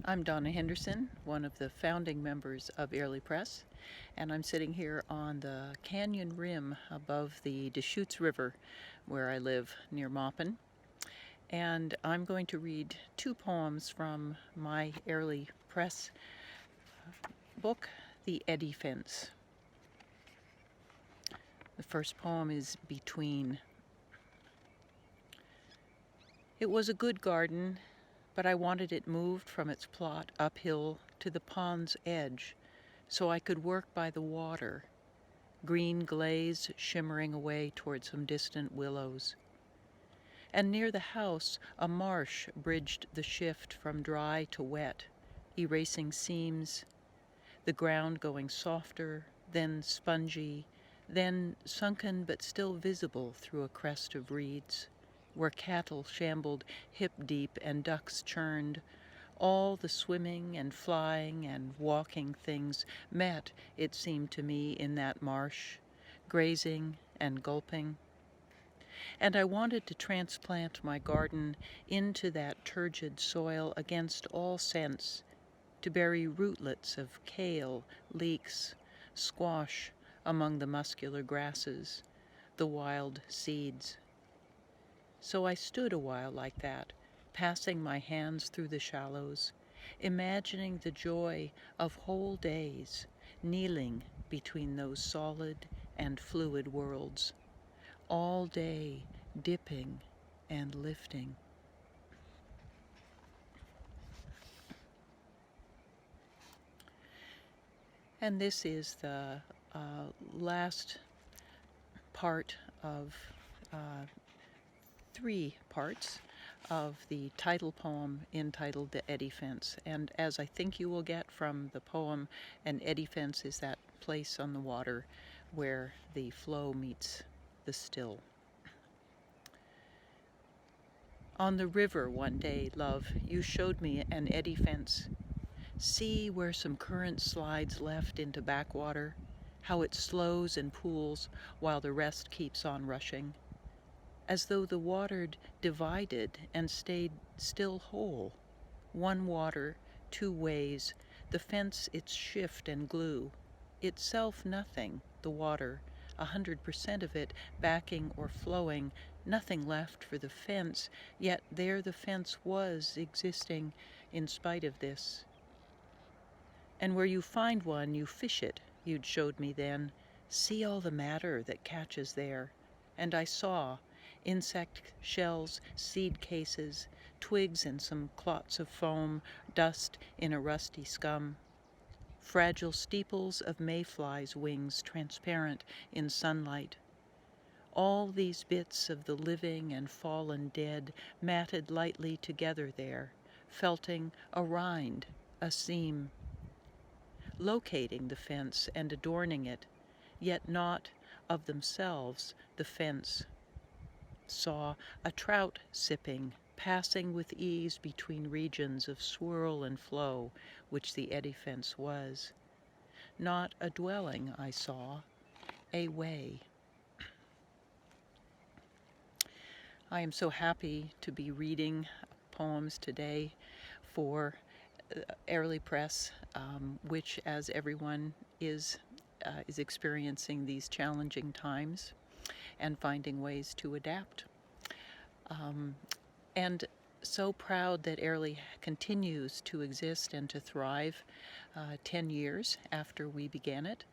I'm Donna Henderson, one of the founding members of Airlie Press, and I'm sitting here on the canyon rim above the Deschutes River where I live near Maupin. And I'm going to read two poems from my Airlie Press book, The Eddy Fence. The first poem is Between. It was a good garden, but I wanted it moved from its plot uphill to the pond's edge so I could work by the water, green glaze shimmering away toward some distant willows. And near the house, a marsh bridged the shift from dry to wet, erasing seams, the ground going softer, then spongy, then sunken but still visible through a crest of reeds, where cattle shambled hip-deep and ducks churned. All the swimming and flying and walking things met, it seemed to me, in that marsh, grazing and gulping. And I wanted to transplant my garden into that turgid soil against all sense, to bury rootlets of kale, leeks, squash among the muscular grasses, the wild seeds. So I stood a while like that, passing my hands through the shallows, imagining the joy of whole days, kneeling between those solid and fluid worlds, all day dipping and lifting. And this is the last part of three parts of the title poem entitled The Eddy Fence. And as I think you will get from the poem, an eddy fence is that place on the water where the flow meets the still. On the river one day, love, you showed me an eddy fence. See where some current slides left into backwater, how it slows and pools while the rest keeps on rushing, as though the water divided and stayed still whole. One water, two ways, the fence its shift and glue, itself nothing, the water, 100% of it backing or flowing, nothing left for the fence, yet there the fence was existing in spite of this. And where you find one, you fish it, you'd showed me then. See all the matter that catches there. And I saw insect shells, seed cases, twigs and some clots of foam, dust in a rusty scum. Fragile steeples of mayflies' wings transparent in sunlight. All these bits of the living and fallen dead matted lightly together there, felting a rind, a seam. Locating the fence and adorning it, yet not of themselves the fence. Saw a trout sipping, passing with ease between regions of swirl and flow, which the eddy fence was. Not a dwelling I saw, a way. I am so happy to be reading poems today for Airlie Press, which, as everyone is experiencing these challenging times and finding ways to adapt. And so proud that Airlie continues to exist and to thrive 10 years after we began it.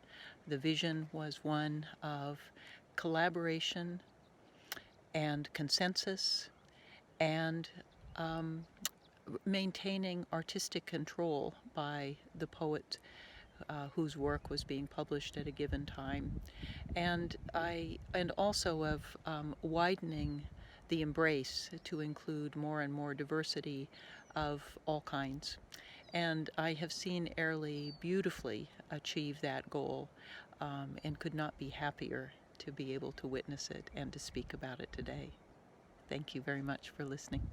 The vision was one of collaboration and consensus and maintaining artistic control by the poet whose work was being published at a given time, and also of widening the embrace to include more and more diversity of all kinds. And I have seen Airlie beautifully achieve that goal, and could not be happier to be able to witness it and to speak about it today. Thank you very much for listening.